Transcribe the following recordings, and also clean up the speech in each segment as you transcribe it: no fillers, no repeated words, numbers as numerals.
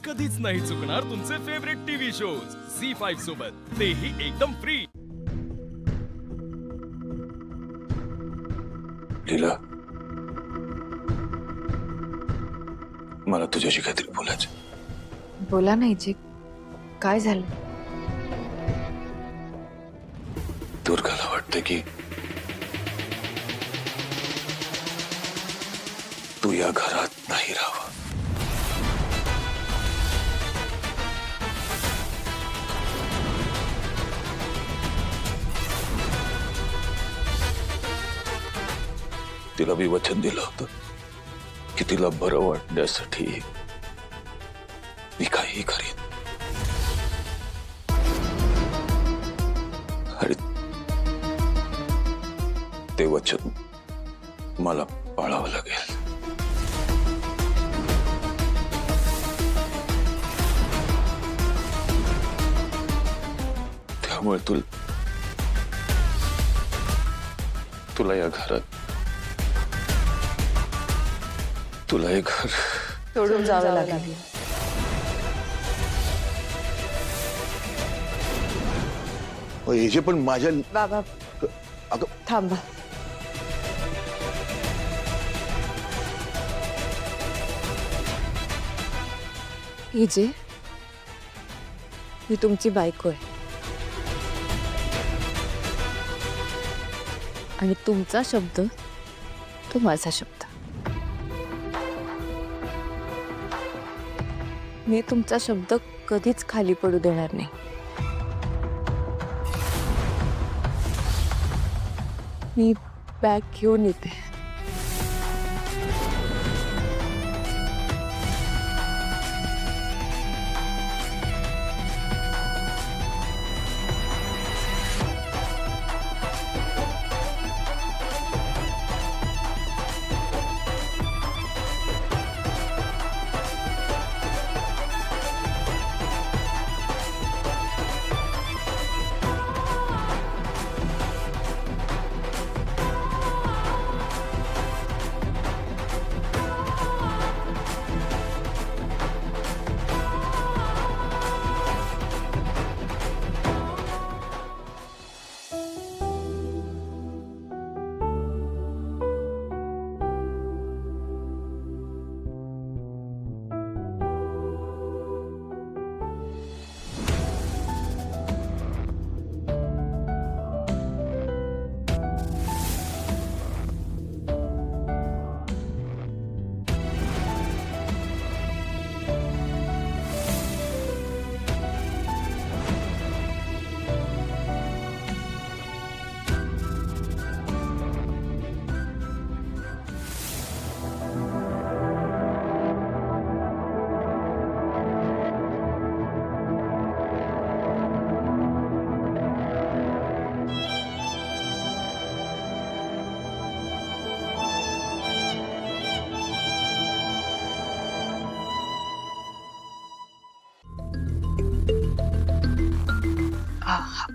कधीच नाही चुकणार तुमचे फेवरेट टीव्ही शोज झी5 सोबत, तेही एकदम फ्री। लीला, मला तुझ्याशी काहीतरी बोलायचं। बोला नाही जी, काय झालं? दुर्गाला वाटतं की तू या घरात नाही राहावं। तिला मी वचन दिलं होतं की तिला बरं वाटण्यासाठी मी काहीही करीन, आणि ते वचन मला पाळावं लागेल। त्यामुळे तुला या घरात, तुला हे घर सोडून जावं लागेल। हे जे पण माझ्या बाबा अगं थांबा। हिजे, मी तुमची बायको आहे आणि तुमचा शब्द तो माझा शब्द। मी तुमचा शब्द कधीच खाली पडू देणार नाही। मी बॅग घेऊन येते।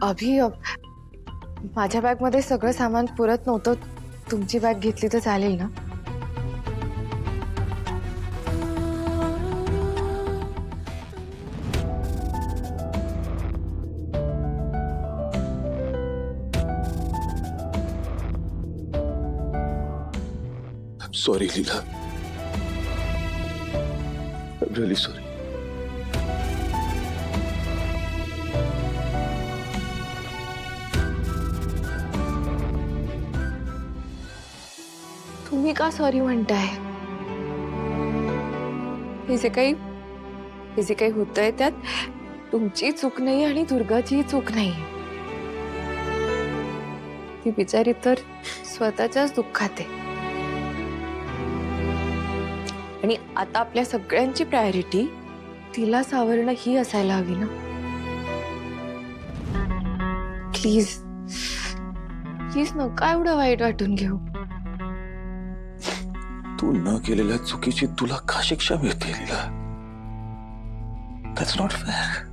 अभि, माझ्या बॅग मध्ये सगळं सामान पुरत नव्हतं। तुमची बॅग घेतली तर चालेल ना? सॉरी लीला, रियली सॉरी। तुम्ही का सॉरी म्हणताय? हे जे काही होतंय त्यात तुमची चूक नाही आणि दुर्गाची चूक नाही। ती बिचारी तर स्वतःच्याच दुःखात आहे आणि आता आपल्या सगळ्यांची प्रायोरिटी तिला सावरणं ही असायला हवी ना। प्लीज प्लीज नका एवढं वाईट वाटून घेऊ। तू न केलेल्या चुकीची तुला का शिक्षा मिळते लीला? That's not fair.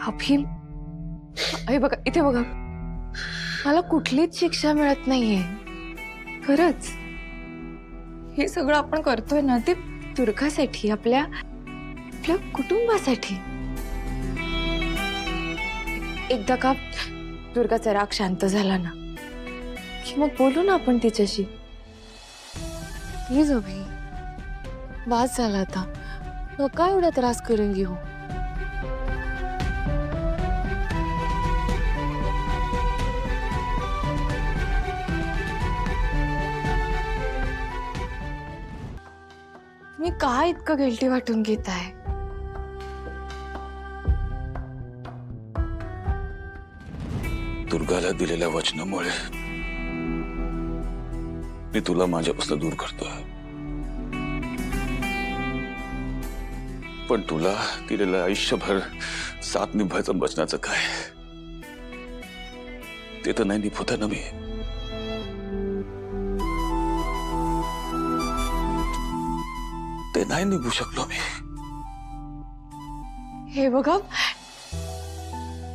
अभि, बघा इथे बघा, मला कुठलीच शिक्षा मिळत नाहीये खरंच। हे सगळं आपण करतोय ना ते दुर्गासाठी, आपल्या आपल्या कुटुंबासाठी. एकदा का दुर्गाचा राग शांत झाला ना की मग बोलू ना आपण तिच्याशी. प्लीज अभि, वाद झाला आता, नका एवढा त्रास करून घेऊ. मी का इतकं गिल्टी वाटून घेत आहे. दुर्गाला दिलेल्या वचनामुळे मी तुला माझ्यापासून दूर करतोय. पण तुला दिलेलं आयुष्यभर साथ निभायचं वचनाचं काय, ते तर नाही निभवता ना मी. ते नाही निभू शकलो मी. हे बघा,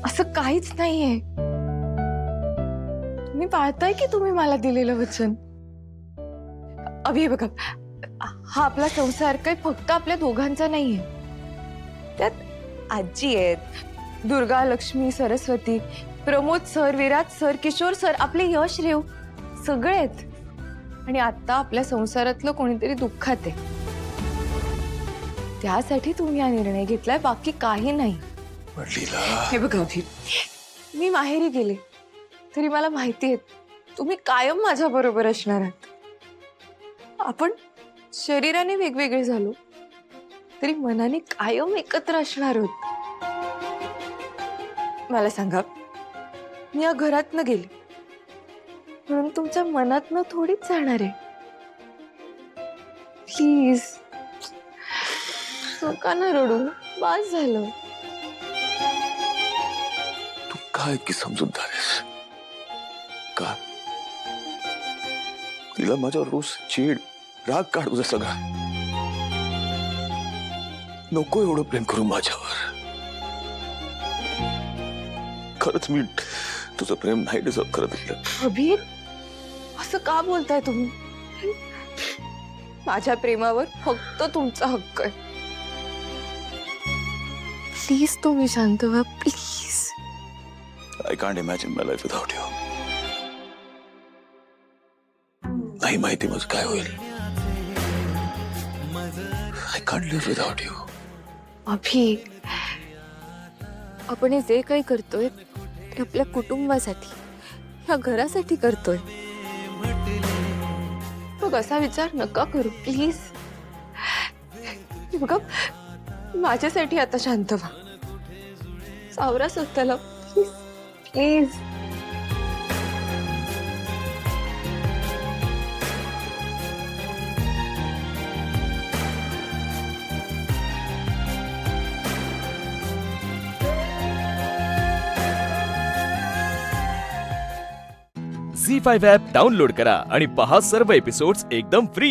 असं काहीच नाहीये. तुम्ही पाळताय की तुम्ही मला दिलेलं वचन. अभि बघा, हा आपला संसार काही फक्त आपल्या दोघांचा नाहीये. त्यात आजी आहेत, Durga, Lakshmi, Saraswati, Pramod sir, Viraj sir, Kishore sir, आपले यश, रेव सगळे आहेत. आणि आता आपल्या संसारातलं कोणीतरी दुःखात आहे. त्यासाठी तुम्ही हा निर्णय घेतलाय, बाकी काही नाही. हे बघा अभि, मी माहेरी गेले तरी मला माहिती आहे तुम्ही कायम माझ्या बरोबर असणार आहात. आपण शरीराने वेगवेगळे झालो तरी मनाने कायम एकत्र असणार आहोत. मला सांगा, मी या घरातनं गेले म्हणून तुमच्या मनातनं थोडीच जाणार आहे. प्लीज नका ना रडू, बास झालं. तू काय की समजूतदार आहेस का? तिला माझ्यावर रोज चीड, राग काढू सगळा. नको एवढं प्रेम करू माझ्यावर. खरंच मी तुझं प्रेम नाही डिझर्व करत. अभि, असं का बोलताय तुम्ही? माझ्या प्रेमावर फक्त तुमचा हक्क आहे. प्लीज तुम्ही शांत व्हा, please. I can't imagine my life without you. नाही माहिती माझं काय होईल. I can't live without you. Abhi, आपण हे जे काही करतोय ते आपल्या कुटुंबासाठी, ह्या घरासाठी करतोय. मग असा विचार नका करू प्लीज. बघा, माझ्यासाठी आता शांत व्हा, सावरा स्वतःला प्लीज प्लीज. झी5 ॲप डाउनलोड करा आणि पहा सर्व एपिसोड्स एकदम फ्री.